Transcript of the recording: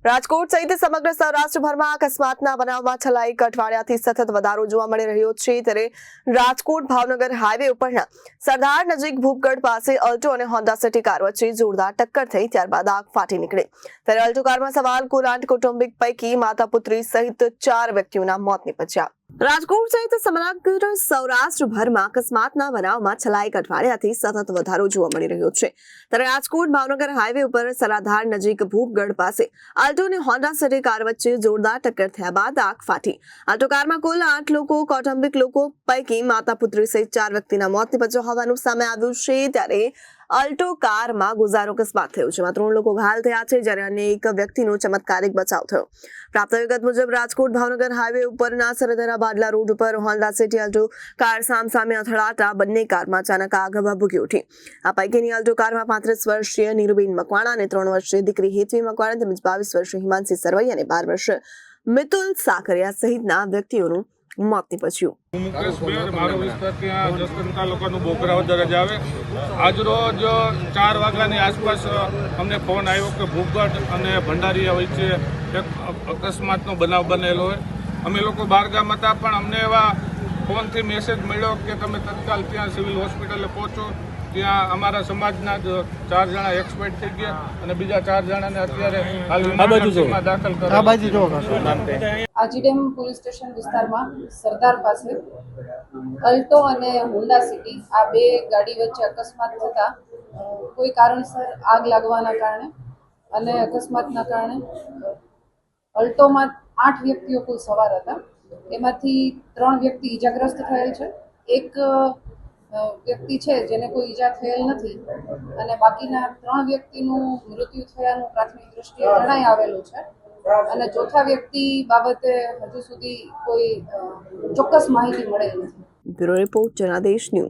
રાજકોટ સહિત સમગ્ર સૌરાષ્ટ્રભરમાં અકસ્માતના બનાવમાં છેલ્લા એક અઠવાડિયાથી સતત વધારો જોવા મળી રહ્યો છે। ત્યારે રાજકોટ ભાવનગર હાઈવે ઉપરના સરદાર નજીક ભૂપગઢ પાસે અલ્ટો અને હોન્ડા સિટી કાર વચ્ચે જોરદાર ટક્કર થઈ, ત્યારબાદ આગ ફાટી નીકળી। ત્યારે અલ્ટો કારમાં સવાર કુલ 8 કુટુંબિક પૈકી માતા પુત્રી સહિત 4 વ્યક્તિઓના મોત નીપજ્યા। રાજકોટ સહિત સમગ્ર સૌરાષ્ટ્રભરમાં અકસ્માતના બનાવમાં છેલ્લા એક અઠવાડિયાથી સતત વધારો જોવા મળી રહ્યો છે। ત્યારે રાજકોટ ભાવનગર હાઈવે ઉપર સરાધાર નજીક ભૂપગઢ પાસે આલ્ટો અને હોન્ડા સિટી કાર વચ્ચે જોરદાર ટક્કર થયા બાદ આગ ફાટી। આલ્ટો કારમાં કુલ 8 લોકો કૌટુંબિક લોકો પૈકી માતા પુત્રી સહિત 4 વ્યક્તિના મોત નીપજ્યા હોવાનું સામે આવ્યું છે। ત્યારે અલ્ટો કારમાં ગુજારો અકસ્માત થયો છે, 3 લોકો ઘાયલ થયા છે, જ્યારે અન્ય એક વ્યક્તિનો ચમત્કારિક બચાવ થયો। પ્રાપ્ત વિગત મુજબ રાજકોટ ભાવનગર હાઈવે ઉપરના સરદારા બાડલા રોડ ઉપર હોન્ડા સિટી અલ્ટો કાર સામસામે અથડાતા બંને કારમાં અચાનક આગ ભભૂકી ઉઠી। આ પૈકીની અલ્ટો કારમાં 35 વર્ષીય નીરુબેન મકવાણા અને 3 વર્ષીય દીકરી હેતવી મકવાણા તેમજ 22 વર્ષીય હિમાંશી સરવૈયા અને 12 વર્ષીય મિતુલ સાકરિયા સહિતના વ્યક્તિઓનું મોત નીપજ્યું। મુકેશ બેર મારો વિસ્તાર ત્યાં જસદણ તાલુકાનું બોકરાવદર જ આવે। આજરોજ 4 વાગ્યાની આસપાસ અમને ફોન આવ્યો કે ભૂપગઢ અને ભંડારીયા વચ્ચે એક અકસ્માતનો બનાવ બનેલો હોય। અમે લોકો બહારગામ હતા, પણ અમને એવા ફોનથી મેસેજ મળ્યો કે તમે તત્કાલ ત્યાં સિવિલ હોસ્પિટલે પહોંચો। ત્યાં અમારા સમાજના જ 4 જણા એક્સપાયર થઈ ગયા અને બીજા 4 જણાને અત્યારે હાલ દાખલ કરાયા। આજીડેમ પોલીસ સ્ટેશન વિસ્તારમાં સરદાર પાસે અલ્ટો અને હોન્ડા સિટી આ બે ગાડી વચ્ચે અકસ્માત થતા કોઈ કારણસર આગ લાગવાના કારણે અને અકસ્માતના કારણે અલ્ટોમાં 8 વ્યક્તિઓ કુલ સવાર હતા। એમાંથી 3 વ્યક્તિ ઈજાગ્રસ્ત થયેલ છે, એક વ્યક્તિ છે જેને કોઈ ઈજા થયેલ નથી અને બાકીના 3 વ્યક્તિનું મૃત્યુ થયાનું પ્રાથમિક દ્રષ્ટિએ જણાઈ આવેલું છે અને ચોથા વ્યક્તિ બાબતે હજુ સુધી કોઈ ચોક્કસ માહિતી મળેલ નથી। Bureau report Janadesh news.